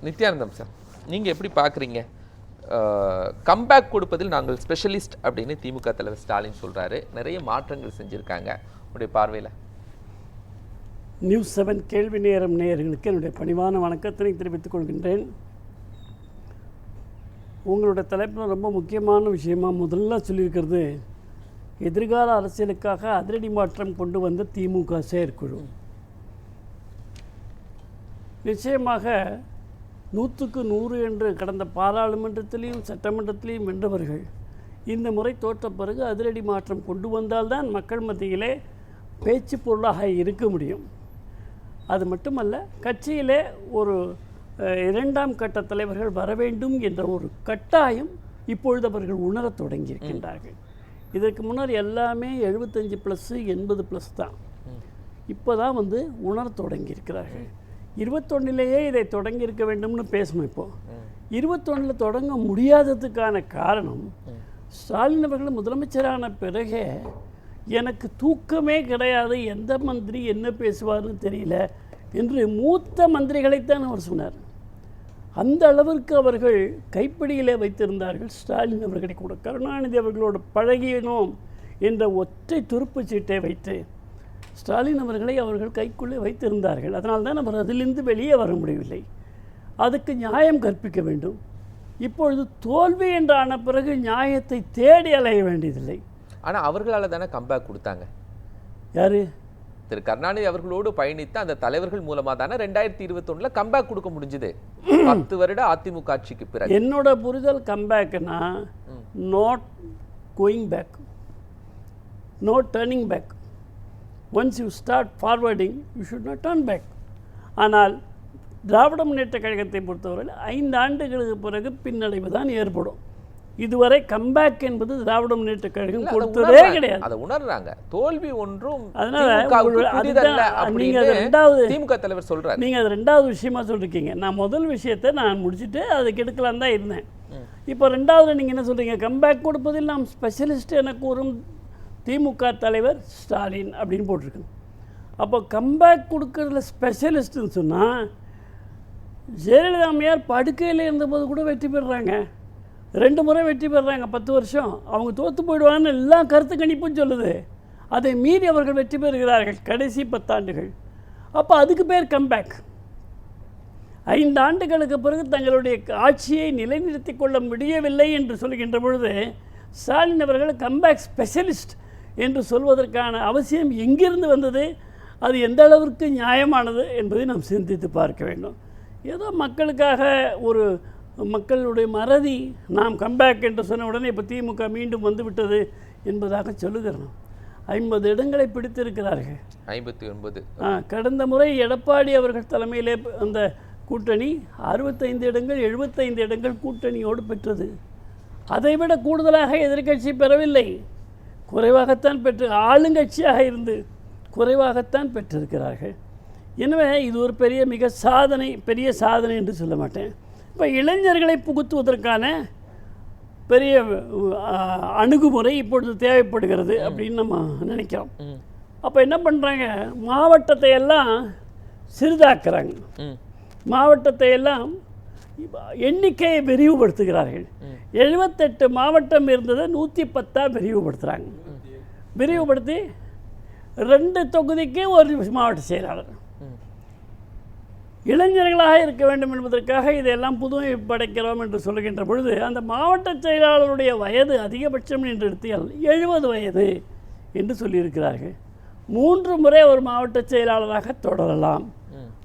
Nithyanandam sir, நீங்கள் எப்படி பார்க்குறீங்க? கம்பேக் கொடுப்பதில் நாங்கள் ஸ்பெஷலிஸ்ட் அப்படின்னு திமுக தலைவர் ஸ்டாலின் சொல்கிறாரு. நிறைய மாற்றங்கள் செஞ்சுருக்காங்க. உங்களுடைய பார்வையில்? நியூஸ் 7 கேள்வி நேரம் நேயர்களுக்கு என்னுடைய பணிவான வணக்கத்தினை தெரிவித்துக் கொள்கின்றேன். உங்களோட தலைப்பில் ரொம்ப முக்கியமான விஷயமா முதல்ல சொல்லியிருக்கிறது, எதிர்கால அரசியலுக்காக அதிரடி மாற்றம் கொண்டு வந்த திமுக செயற்குழு. நிச்சயமாக 100க்கு 100 என்று கடந்த பாராளுமன்றத்திலையும் சட்டமன்றத்திலையும் வென்றவர்கள் இந்த முறை தோற்ற பிறகு அதிரடி மாற்றம் கொண்டு வந்தால்தான் மக்கள் மத்தியிலே பேச்சு பொருளாக இருக்க முடியும். அது மட்டுமல்ல, கட்சியிலே ஒரு 2ஆம் கட்ட தலைவர்கள் வர வேண்டும் என்ற ஒரு கட்டாயம் இப்பொழுது அவர்கள் உணரத் தொடங்கியிருக்கின்றார்கள். இதற்கு முன்னர் எல்லாமே 75+, 80+ தான். இப்போ தான் உணரத் தொடங்கியிருக்கிறார்கள். 21லேயே இதை தொடங்கியிருக்க வேண்டும்னு பேசணும். இப்போது 21 தொடங்க முடியாததுக்கான காரணம், ஸ்டாலின் அவர்கள் முதலமைச்சரான பிறகே எனக்கு தூக்கமே கிடையாது, எந்த மந்திரி என்ன பேசுவார்னு தெரியல என்று மூத்த மந்திரிகளைத்தான் அவர் சொன்னார். அந்த அளவிற்கு அவர்கள் கைப்பிடியிலே வைத்திருந்தார்கள் ஸ்டாலின் அவர்களை கூட. கருணாநிதி அவர்களோடு பழகினோம் என்ற ஒற்றை துருப்பு சீட்டை வைத்து ஸ்டாலின் அவர்களை அவர்கள் கைக்குள்ளே வைத்திருந்தார்கள். அதனால்தான் அவர் அதிலிருந்து வெளியே வர முடியவில்லை. அதுக்கு நியாயம் கற்பிக்க வேண்டும். இப்பொழுது தோல்வி என்றான பிறகு நியாயத்தை தேடி அலைய வேண்டியதில்லை. ஆனால் அவர்களால் தானே கம்பேக் கொடுத்தாங்க. யாரு? திரு கருணாநிதி அவர்களோடு பயணித்த அந்த தலைவர்கள் மூலமாக தானே 2021 கம்பேக் கொடுக்க முடிஞ்சது. 10 வருட அதிமுக ஆட்சிக்கு பிறகு. என்னோட புரிதல் கம்பேக்னா not going back, no turning back. Once you start forwarding you should not turn back. ஆனால் திராவிட முன்னேற்ற கழகத்தை பொறுத்தவரை 5 ஆண்டுகளுக்கு பிறகு பின்னடைவு தான் ஏற்படும். இதுவரை கம்பேக் என்பது திராவிட முன்னேற்ற கழகம் கொடுத்ததே கிடையாது. அதை உணர்றாங்க. தோல்வி ஒன்றும் திமுக தலைவர் சொல்றாரு. நீங்க அது 2வது விஷயமா சொல்லிருக்கீங்க. நான் முதல் விஷயத்தை நான் முடிச்சுட்டு அதை கெடுக்கலாம் தான் இருந்தேன். இப்போ 2வது நீங்க என்ன சொல்றீங்க? கம்பேக் கொடுப்பதில் நாம் ஸ்பெஷலிஸ்ட் என கூறும் திமுக தலைவர் ஸ்டாலின் அப்படின்னு போட்டிருக்கு. அப்போ கம்பேக் கொடுக்கறதுல ஸ்பெஷலிஸ்ட்னு சொன்னால், ஜெயலலிதா அம்மையார் படுக்கையில் இருந்தபோது கூட வெற்றி பெறுறாங்க. 2 முறை வெற்றி பெறுறாங்க. 10 வருஷம் அவங்க தோற்று போயிடுவான்னு எல்லா கருத்து கணிப்பும் சொல்லுது. அதை மீறி அவர்கள் வெற்றி பெறுகிறார்கள் கடைசி 10 ஆண்டுகள். அப்போ அதுக்கு பேர் கம்பேக். 5 ஆண்டுகளுக்கு பிறகு தங்களுடைய ஆட்சியை நிலைநிறுத்தி கொள்ள முடியவில்லை என்று சொல்கின்ற பொழுது ஸ்டாலின் அவர்கள் கம்பேக் ஸ்பெஷலிஸ்ட் என்று சொல்வதற்கான அவசியம் எங்கிருந்து வந்தது? அது எந்த அளவிற்கு நியாயமானது என்பதை நாம் சிந்தித்து பார்க்க வேண்டும். ஏதோ மக்களுக்காக ஒரு மக்களுடைய மறதி, நாம் கம்பேக் என்று சொன்ன உடனே இப்போ திமுக மீண்டும் வந்துவிட்டது என்பதாக சொல்லுகிறோம். 50 இடங்களை பிடித்திருக்கிறார்கள். 59. கடந்த முறை எடப்பாடி அவர்கள் தலைமையிலே அந்த கூட்டணி 65 இடங்கள் 75 இடங்கள் கூட்டணியோடு பெற்றது. அதைவிட கூடுதலாக எதிர்க்கட்சி பெறவில்லை, குறைவாகத்தான் பெற்று, ஆளுங்கட்சியாக இருந்து குறைவாகத்தான் பெற்றிருக்கிறார்கள். எனவே இது ஒரு பெரிய சாதனை என்று சொல்ல மாட்டேன். இப்போ இளைஞர்களை புகுத்துவதற்கான பெரிய அணுகுமுறை இப்பொழுது தேவைப்படுகிறது அப்படின்னு நம்ம நினைக்கிறோம். அப்போ என்ன பண்ணுறாங்க? மாவட்டத்தை எல்லாம் சிறிதாக்குறாங்க. மாவட்டத்தை எல்லாம் எண்ணிக்கையை விரிவுபடுத்துகிறார்கள். 78 மாவட்டம் இருந்ததை 110 விரிவுபடுத்துகிறாங்க. விரிவுபடுத்தி 2 தொகுதிக்கு ஒரு மாவட்ட செயலாளர். இளைஞர்களாக இருக்க வேண்டும் என்பதற்காக இதையெல்லாம் புதுமை படைக்கிறோம் என்று சொல்கின்ற பொழுது, அந்த மாவட்ட செயலாளருடைய வயது அதிகபட்சம் என்று எடுத்தால் 70 வயது என்று சொல்லியிருக்கிறார்கள். 3 முறை ஒரு மாவட்ட செயலாளராக தொடரலாம்.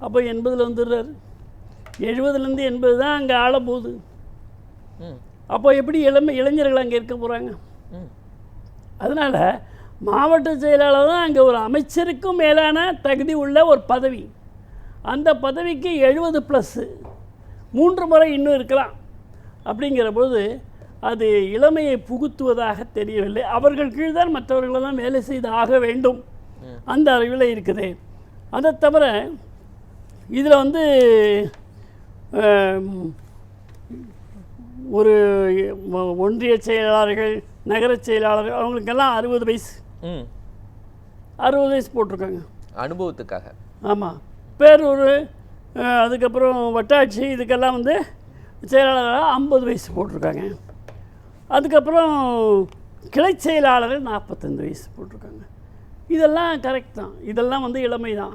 அப்போ 80 வந்துடுறாரு. 70லேருந்து 80 தான் அங்கே ஆள போகுது. அப்போ எப்படி இளைஞர்கள் அங்கே இருக்க போகிறாங்க? அதனால் மாவட்ட செயலாளர் தான் அங்கே ஒரு அமைச்சருக்கும் மேலான தகுதி உள்ள ஒரு பதவி. அந்த பதவிக்கு 70+, 3 முறை இன்னும் இருக்கலாம். அப்படிங்கிற போது அது இளமையை புகுத்துவதாக தெரியவில்லை. அவர்கள் கீழ்தான் மற்றவர்களெல்லாம் வேலை செய்து ஆக வேண்டும், அந்த அறிவில் இருக்குது. அதை தவிர இதில் ஒரு ஒன்றிய செயலாளர்கள், நகர செயலாளர்கள், அவங்களுக்கெல்லாம் 60 வயசு 60 வயசு போட்டிருக்காங்க அனுபவத்துக்காக. ஆமாம். பேரூர் அதுக்கப்புறம் வட்டாட்சி இதுக்கெல்லாம் வந்து செயலாளராக 50 வயசு போட்டிருக்காங்க. அதுக்கப்புறம் கிளை செயலாளர்கள் 45 வயசு போட்டிருக்காங்க. இதெல்லாம் கரெக்ட் தான், இதெல்லாம் வந்து இளமை தான்.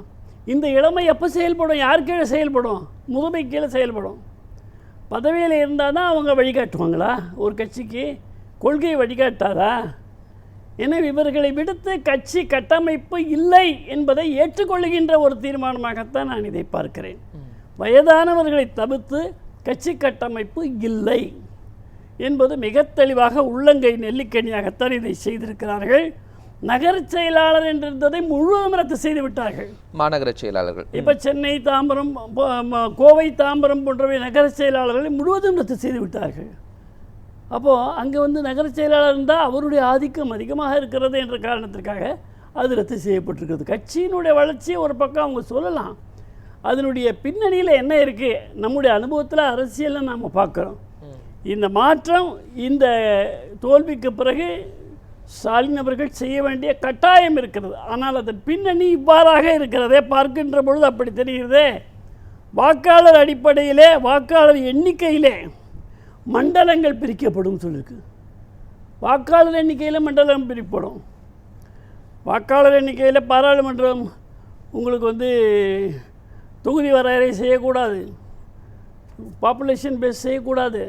இந்த இளமை எப்போ செயல்படும், யார் கீழே செயல்படும்? முதுமை கீழே செயல்படும். பதவியில் இருந்தால் தான் அவங்க வழிகாட்டுவாங்களா ஒரு கட்சிக்கு? கொள்கை வழிகாட்டாதா? எனவே இவர்களை விடுத்து கட்சி கட்டமைப்பு இல்லை என்பதை ஏற்றுக்கொள்ளுகின்ற ஒரு தீர்மானமாகத்தான் நான் இதை பார்க்கிறேன். வயதானவர்களை தவிர்த்து கட்சி கட்டமைப்பு இல்லை என்பது மிக தெளிவாக உள்ளங்கை நெல்லிக்கனியாகத்தான் இதை செய்திருக்கிறார்கள். நகர செயலாளர் என்றிருந்ததை முழுவதும் ரத்து செய்து விட்டார்கள். மாநகர செயலாளர்கள் இப்போ சென்னை, தாம்பரம், கோவை, தாம்பரம் போன்றவை நகர செயலாளர்களை முழுவதும் ரத்து செய்து விட்டார்கள். அப்போது அங்கே வந்து நகர செயலாளர் இருந்தால் அவருடைய ஆதிக்கம் அதிகமாக இருக்கிறது என்ற காரணத்திற்காக அது ரத்து செய்யப்பட்டிருக்கிறது. கட்சியினுடைய வளர்ச்சியை ஒரு பக்கம் அவங்க சொல்லலாம், அதனுடைய பின்னணியில் என்ன இருக்குது நம்முடைய அனுபவத்தில் அரசியலில் நாம் பார்க்குறோம். இந்த மாற்றம் இந்த தோல்விக்கு பிறகு ஸ்டாலின் அவர்கள் செய்ய வேண்டிய கட்டாயம் இருக்கிறது. ஆனால் அதன் பின்னணி இவ்வாறாக இருக்கிறதே பார்க்கின்ற பொழுது அப்படி தெரிகிறதே. வாக்காளர் அடிப்படையிலே, வாக்காளர் எண்ணிக்கையிலே மண்டலங்கள் பிரிக்கப்படும் சொல்லியிருக்கு. வாக்காளர் எண்ணிக்கையில் மண்டலம் பிரிக்கப்படும். வாக்காளர் எண்ணிக்கையில் பாராளுமன்றம் உங்களுக்கு வந்து தொகுதி வரையறை செய்யக்கூடாது, பாப்புலேஷன் பேஸ் செய்யக்கூடாது.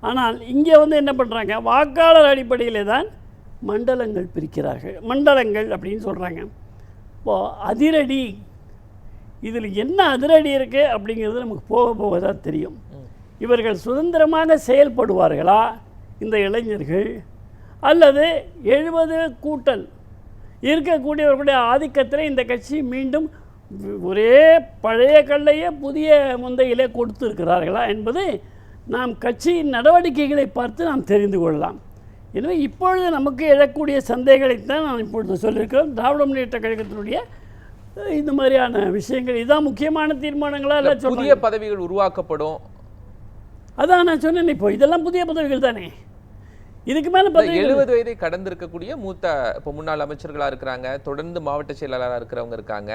ஆனால் இங்கே வந்து என்ன பண்ணுறாங்க, வாக்காளர் அடிப்படையிலே தான் மண்டலங்கள் பிரிக்கிறார்கள். மண்டலங்கள் அப்படின்னு சொல்கிறாங்க. இப்போது அதிரடி, இதில் என்ன அதிரடி இருக்குது அப்படிங்கிறது நமக்கு போக போக தான் தெரியும். இவர்கள் சுதந்திரமாக செயல்படுவார்களா இந்த இளைஞர்கள், அல்லது 70 கூட்டல் இருக்கக்கூடியவர்களுடைய ஆதிக்கத்தில் இந்த கட்சி மீண்டும் ஒரே பழைய கல்லையே புதிய முந்தையிலே கொடுத்திருக்கிறார்களா என்பது நாம் கட்சியின் நடவடிக்கைகளை பார்த்து நாம் தெரிந்து கொள்ளலாம். எனவே இப்பொழுது நமக்கு எழக்கூடிய சந்தேகங்களைத்தான் நான் இப்பொழுது சொல்லியிருக்கிறோம். திராவிட முன்னேற்ற கழகத்தினுடைய இந்த மாதிரியான விஷயங்கள் இதான் முக்கியமான தீர்மானங்களாக இல்லை. புதிய பதவிகள் உருவாக்கப்படும், அதான் நான் சொன்னேன். இப்போ இதெல்லாம் புதிய பதவிகள் தானே. இதுக்கு மேலே 70 வயதை கடந்திருக்கக்கூடிய மூத்த இப்போ முன்னாள் அமைச்சர்களாக இருக்கிறாங்க, தொடர்ந்து மாவட்ட செயலாளராக இருக்கிறவங்க இருக்காங்க,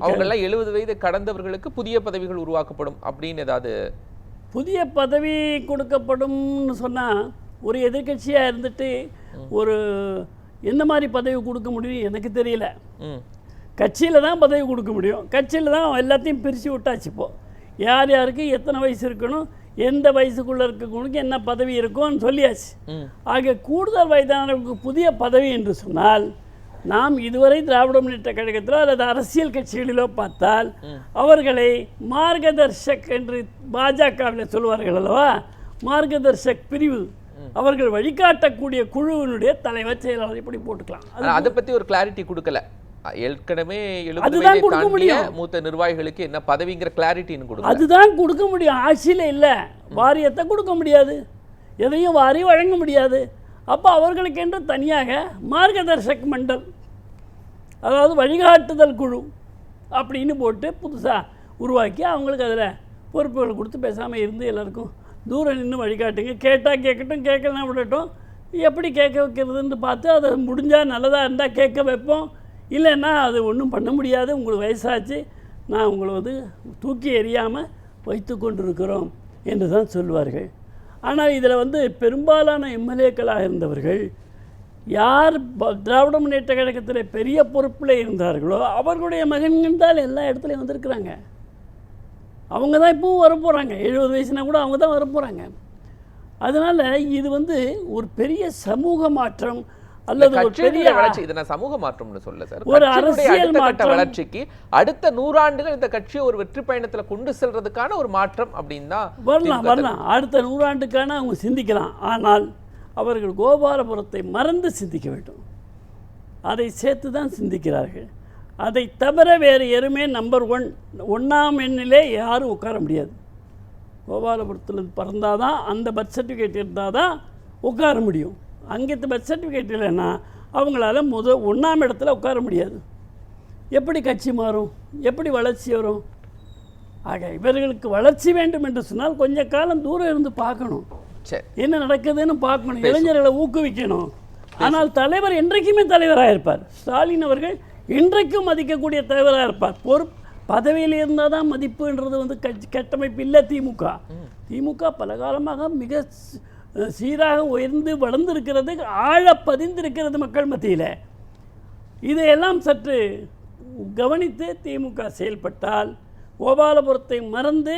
அவங்கெல்லாம் 70 வயதை கடந்தவர்களுக்கு புதிய பதவிகள் உருவாக்கப்படும் அப்படின்னு ஏதாவது புதிய பதவி கொடுக்கப்படும்னு சொன்னால் ஒரு எதிர்கட்சியாக இருந்துட்டு ஒரு எந்த மாதிரி பதவி கொடுக்க முடியும் எனக்கு தெரியல. கட்சியில் தான் பதவி கொடுக்க முடியும். கட்சியில் தான் எல்லாத்தையும் பிரித்து விட்டாச்சு. இப்போது யார் யாருக்கு எத்தனை வயசு இருக்கணும், எந்த வயசுக்குள்ளே இருக்கவங்களுக்கு என்ன பதவி இருக்கும்னு சொல்லியாச்சு. ஆக கூடுதல் வயதானவர்களுக்கு புதிய பதவி என்று சொன்னால் நாம் இதுவரை திராவிட முன்னேற்ற கழகத்திலோ அல்லது அரசியல் கட்சிகளிலோ பார்த்தால் அவர்களை மார்கதர்ஷக் என்று பாஜகவில் சொல்வார்கள் அல்லவா, மார்கதர்ஷக் பிரிவு, அவர்கள் வழிகாட்டக்கூடிய குழுவினுடைய தலைவர் செயலாளர் இப்படி போட்டுக்கலாம். அதை பற்றி ஒரு கிளாரிட்டி கொடுக்கல. ஏற்கனவே 70 வயதை தாண்டிய மூத்த நிர்வாகிகளுக்கு என்ன பதவிங்கிற கிளாரிட்டி கொடுக்கல. அதுதான் கொடுக்க முடியும். ஆட்சியில் இல்லை, வாரியத்தை கொடுக்க முடியாது, எதையும் வாரி வழங்க முடியாது. அப்போ அவர்களுக்கு என்று தனியாக மார்கதர்ஷக் மண்டல், அதாவது வழிகாட்டுதல் குழு அப்படின்னு போட்டு புதுசாக உருவாக்கி அவங்களுக்கு அதில் பொறுப்புகள் கொடுத்து பேசாமல் இருந்து எல்லாருக்கும் தூரம் நின்று வழிகாட்டுங்க, கேட்டால் கேட்கட்டும், கேட்கலாம் விடட்டும், எப்படி கேட்க வைக்கிறதுன்னு பார்த்து அதை முடிஞ்சால் நல்லதாக இருந்தால் கேட்க வைப்போம், இல்லைன்னா அது ஒன்றும் பண்ண முடியாது, உங்களுக்கு வயசாச்சு, நான் உங்களை வந்து தூக்கி எறியாமல் வைத்து கொண்டிருக்கிறோம் என்று தான் சொல்வார்கள். ஆனால் இதில் வந்து பெரும்பாலான எம்எல்ஏக்களாக இருந்தவர்கள் யார் திராவிட முன்னேற்ற கழகத்தில் பெரிய பொறுப்பில் இருந்தார்களோ அவர்களுடைய மகன்கள் தான் எல்லா இடத்துலையும் வந்திருக்கிறாங்க. அவங்க தான் இப்பவும் வரப்போகிறாங்க. 70 வயசுனா கூட அவங்க தான் வரப்போகிறாங்க. அதனால் இது வந்து ஒரு பெரிய சமூக மாற்றம் அல்லது ஒரு பெரிய வளர்ச்சி. இதை நான் சமூக மாற்றம்னு சொல்ல சார், ஒரு அரசியல் மாற்றம், வளர்ச்சிக்கு அடுத்த 100 ஆண்டுகள் இந்த கட்சியை ஒரு வெற்றி பயணத்தில் கொண்டு செல்றதுக்கான ஒரு மாற்றம் அப்படின்னு தான் வரலாம். அடுத்த 100 ஆண்டுக்கான அவங்க சிந்திக்கலாம். ஆனால் அவர்கள் கோபாலபுரத்தை மறந்து சிந்திக்க வேண்டும். அதை சேர்த்து தான் சிந்திக்கிறார்கள். அதை தவிர வேறு எருமே நம்பர் 1ஆம் எண்ணிலே யாரும் உட்கார முடியாது. கோபாலபுரத்தில் பிறந்தால் தான் அந்த பர்த் சர்டிஃபிகேட் இருந்தால் தான் உட்கார முடியும். அங்கேத்து பர்த் சர்டிஃபிகேட் இல்லைன்னா அவங்களால 1ஆம் இடத்துல உட்கார முடியாது. எப்படி கட்சி மாறும், எப்படி வளர்ச்சி வரும்? ஆக இவர்களுக்கு வளர்ச்சி வேண்டும் என்று சொன்னால் கொஞ்ச காலம் தூரம் இருந்து பார்க்கணும், என்ன நடக்குதுன்னு பார்க்கணும், இளைஞர்களை ஊக்குவிக்கணும். ஆனால் தலைவர் என்றைக்குமே தலைவராக இருப்பார். ஸ்டாலின் அவர்கள் இன்றைக்கும் மதிக்கக்கூடிய தலைவராக இருப்பார். பதவியில் இருந்தால் தான் மதிப்புன்றது வந்து கட்டமைப்பு இல்லை திமுக. திமுக பல காலமாக மிக சீராக உயர்ந்து வளர்ந்திருக்கிறது, ஆழ பதிந்திருக்கிறது மக்கள் மத்தியில். இதையெல்லாம் சற்று கவனித்து திமுக செயல்பட்டால், கோபாலபுரத்தை மறந்து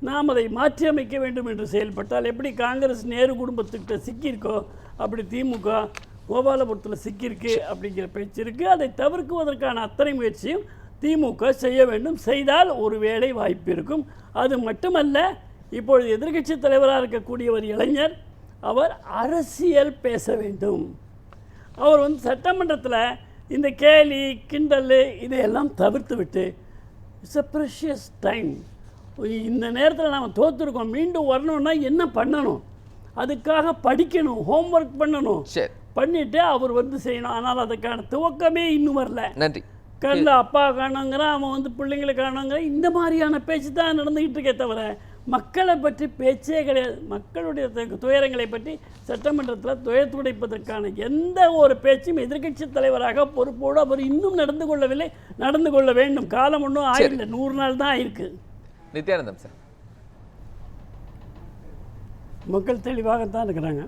நாம் அதை மாற்றி அமைக்க வேண்டும் என்று செயல்பட்டால், எப்படி காங்கிரஸ் நேரு குடும்பத்துக்கிட்ட சிக்கியிருக்கோ அப்படி திமுக கோபாலபுரத்தில் சிக்கியிருக்கு அப்படிங்கிற பேச்சு இருக்குது. அதை தவிர்க்குவதற்கான அத்தனை முயற்சியும் திமுக செய்ய வேண்டும். செய்தால் ஒரு வேளை வாய்ப்பு இருக்கும். அது மட்டுமல்ல, இப்பொழுது எதிர்க்கட்சி தலைவராக இருக்கக்கூடிய ஒரு இளைஞர், அவர் அரசியல் பேச வேண்டும். அவர் வந்து சட்டமன்றத்தில் இந்த கேலி கிண்டல் இதையெல்லாம் தவிர்த்து விட்டு, இட்ஸ் அ ப்ரெஷியஸ் டைம், இந்த நேரத்தில் நாம் தோற்றுருக்கோம், மீண்டும் வரணும்னா என்ன பண்ணணும், அதுக்காக படிக்கணும், ஹோம்ஒர்க் பண்ணணும், பண்ணிவிட்டு அவர் வந்து செய்யணும். ஆனால் அதுக்கான துவக்கமே இன்னும் வரல. நன்றி. கண்ணில் அப்பா காணுங்கிறான், அவன் வந்து பிள்ளைங்களை காணுங்கிறான், இந்த மாதிரியான பேச்சு தான் நடந்துக்கிட்டு இருக்கே தவிர மக்களை பற்றி பேச்சே கிடையாது. மக்களுடைய துயரங்களை பற்றி சட்டமன்றத்தில் துயர் துடைப்பதற்கான எந்த ஒரு பேச்சும் எதிர்க்கட்சி தலைவராக பொறுப்போடு அவர் இன்னும் நடந்து கொள்ளவில்லை. நடந்து கொள்ள வேண்டும். காலம் ஒன்றும் ஆயிரல, 100 நாள் தான் ஆயிருக்கு. நித்யானந்தம் சார், மக்கள் தெளிவாகத்தான் இருக்கிறாங்க.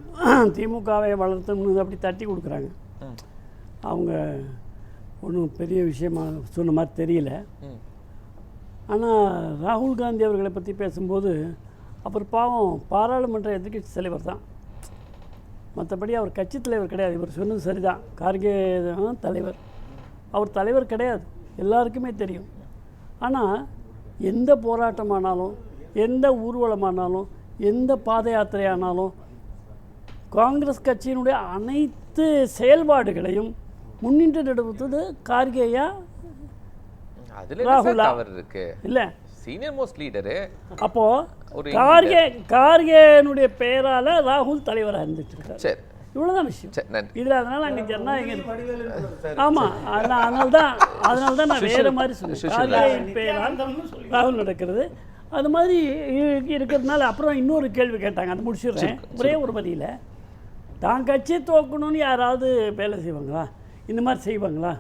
திமுகவை வளர்த்தோம்னு அப்படி தட்டி கொடுக்குறாங்க. அவங்க ஒன்றும் பெரிய விஷயமாக சொன்ன மாதிரி தெரியல. ஆனால் ராகுல் காந்தி அவர்களை பற்றி பேசும்போது அவர் பாவம் பாராளுமன்ற எதிர்க்கட்சி தலைவர் தான், மற்றபடி அவர் கட்சி தலைவர் கிடையாது. இவர் சொன்னது சரிதான், கார்கே தான் தலைவர், அவர் தலைவர் கிடையாது, எல்லாருக்குமே தெரியும். ஆனால் எந்த போராட்டமானாலும், எந்த ஊர்வலமானாலும், எந்த பாத யாத்திரையானாலும் காங்கிரஸ் கட்சியினுடைய அனைத்து செயல்பாடுகளையும் முன்னின்று நடத்துவது கார்கேயா ராகுலா இருக்கு இல்ல சீனியர் மோஸ்ட் லீடரு. அப்போ கார்கேனுடைய பெயரால ராகுல் தலைவராக இருந்துட்டு இருக்காரு. சரி, இவ்வளவுதான் விஷயம். இதுல அதனால அங்கே ஜனநாயகம் ஆமா, அதனால தான் நான் வேற மாதிரி சொன்னேன். கார்கேயின் பெயரால் ராகுல் நடக்கிறது அது மாதிரி இருக்கிறதுனால. அப்புறம் இன்னொரு கேள்வி கேட்டாங்க, அதை முடிச்சிடுறேன் ஒரே ஒரு பதியில். தான் கட்சி தோக்கணும்னு யாராவது வேலை செய்வாங்களா, இந்த மாதிரி செய்வாங்களா?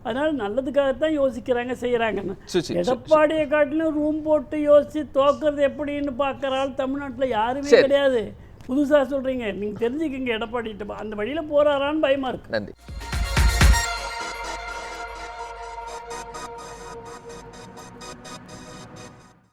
அதனால் நல்லதுக்காகத்தான் யோசிக்கிறாங்க, செய்கிறாங்கன்னு. எடப்பாடியை காட்டிலும் ரூம் போட்டு யோசித்து தோக்கிறது எப்படின்னு பார்க்குறாள் தமிழ்நாட்டில் யாருமே கிடையாது. புதுசாக சொல்கிறீங்க, நீங்கள் தெரிஞ்சுக்கிங்க, எடப்பாடி அந்த வழியில் போகிறாரான்னு பயமாக இருக்குது. நன்றி.